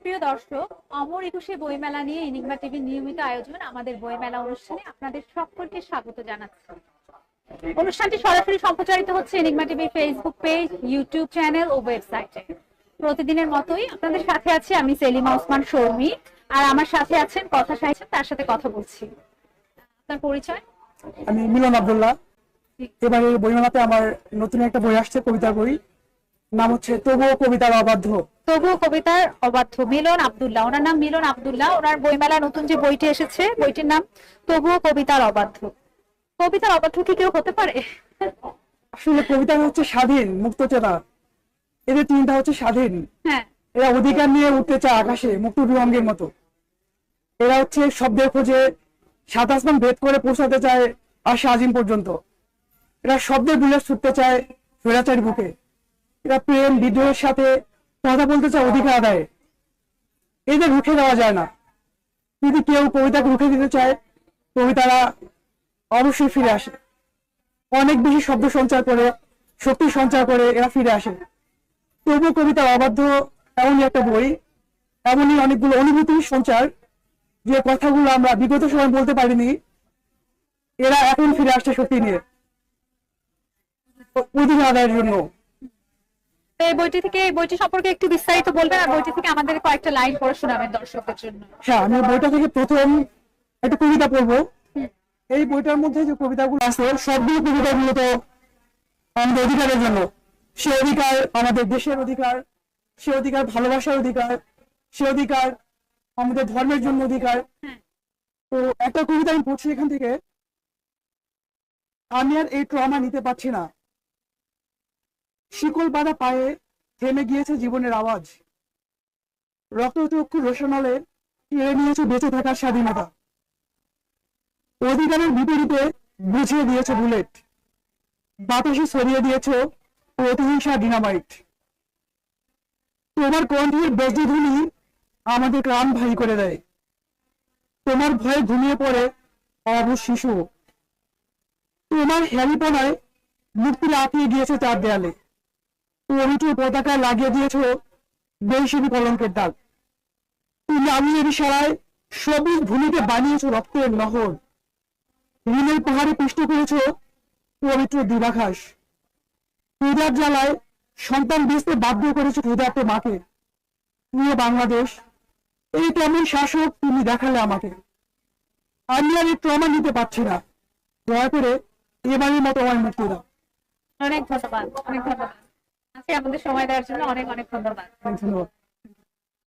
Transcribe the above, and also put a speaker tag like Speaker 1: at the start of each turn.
Speaker 1: প্রিয় দর্শক, অমর একুশে বইমেলা নিয়ে এনিগমা টিভির নিয়মিত আয়োজন আমাদের বইমেলা অনুষ্ঠানে আপনাদের সকলকে স্বাগত জানাচ্ছি। অনুষ্ঠানটি সরাসরি সম্প্রচারিত হচ্ছে এনিগমা টিভির ফেসবুক পেজ, ইউটিউব চ্যানেল ও ওয়েবসাইটে। প্রতিদিনের মতোই আপনাদের সাথে আছি আমি সেলিমা ওসমান শর্মী, আর আমার সাথে আছেন কথা সাহিত্য, তার সাথে কথা বলছি। আপনার পরিচয়?
Speaker 2: আমি মিলন আব্দুল্লাহ। এবারে বইমেলাতে আমার নতুন একটা বই আসছে, কবিতার বই, নাম হচ্ছে তবুও কবিতার অবাধ্য।
Speaker 1: তবুও কবিতার অবাধ্য, মিলন আব্দুল্লাহ, ওনার নাম মিলন আব্দুল্লাহ। ওনার বইমেলা নতুন যে বইটি এসেছে, বইটির নাম তবুও কবিতার অবাধ্য। কবিতার অবাধ্য কি কেউ হতে পারে?
Speaker 2: আসলে কবিতা হচ্ছে স্বাধীন, মুক্তচেতা। এদের তিনটা হচ্ছে স্বাধীন।
Speaker 1: হ্যাঁ,
Speaker 2: এরা অধিকার নিয়ে উঠতে চায় আকাশে মুক্ত বিহঙ্গের মতো। এরা হচ্ছে শব্দের খোঁজে সাত আসমান ভেদ করে পৌঁছাতে চায় আশা আজিম পর্যন্ত। এরা শব্দের বিলেস ছুটতে চায় স্বৈরাচারী বুকে। এরা প্রেম বিদ্রোহের সাথে কথা বলতে চায় অধিকার আদায়ে। এদের রুখে দেওয়া যায় না। যদি কেউ কবিতাকে রুখে দিতে চায়, কবিতারা অবশ্যই ফিরে আসে। অনেক বেশি শব্দ সঞ্চার করে, শক্তি সঞ্চার করে এরা ফিরে আসে। তবুও কবিতার অবাধ্য এমনই একটা বই, এমনই অনেকগুলো অনুভূতির সঞ্চার, যে কথাগুলো আমরা বিগত সময় বলতে পারিনি, এরা এখন ফিরে আসছে শক্তি নিয়ে অধিকার আদায়ের জন্য।
Speaker 1: এই বইটি সম্পর্কে একটু বিস্তারিত বলবেন, আর বইটি থেকে আমাদের কয়েকটা লাইন পড়ে শোনাবেন দর্শকদের জন্য।
Speaker 2: হ্যাঁ, আমি বইটা থেকে প্রথম একটা কবিতা পড়বো। এই বইটার মধ্যে যে কবিতাগুলো আছে, সবগুলো কবিতা মূলত আমাদের অধিকারের জন্য। সে অধিকার আমাদের দেশের অধিকার, সে অধিকার ভালোবাসার অধিকার, সে অধিকার আমাদের ধর্মের জন্য অধিকার। তো একটা কবিতা আমি পড়ছি এখান থেকে। আমি আর এই ট্রমা নিতে পারছি না, শিকল বাঁধা পায়ে থেমে গিয়েছে জীবনের আওয়াজ, রক্তচক্ষু রোশনালে কেড়ে নিয়েছে বেঁচে থাকার স্বাধীনতা, অধিকারের বিপরীতে বুঝিয়ে দিয়েছে বুলেট, বাতাসে ছড়িয়ে দিয়েছে প্রতিহিংসা ডিনামাইট। তোমার কণ্ঠের বজ্রধ্বনি আমাদের কান ভারী করে দেয়, তোমার ভয়ে ঘুমিয়ে পড়ে অবশ শিশু, তোমার হেলিপনায় মুক্তির আঁকিয়ে গিয়েছে চার দেয়ালে, পবিত্র পতাকা লাগিয়ে দিয়েছ বৈশাখী কলঙ্কের দাগ। তুমি আমিনের ইশারায় সবুজ ভূমিতে বানিয়েছ রক্তের নহর, ঋণের পাহাড়ে পিষ্ট করেছ পবিত্র দিবাঘাস, ক্ষুধার জ্বালায় সন্তান বেঁচতে বাধ্য করেছ ক্ষুধার্ত মাকে। প্রিয় বাংলাদেশ, এই কেমন শাসক তুমি দেখালে আমাকে। আমি আর এই ট্রমা নিতে পারছি না, দয়া করে এবারের মতো আমার মুক্তি দাও।
Speaker 1: অনেক ধন্যবাদ, অনেক ধন্যবাদ। আজকে আমাদের সময় দেওয়ার জন্য অনেক অনেক ধন্যবাদ।
Speaker 2: ধন্যবাদ।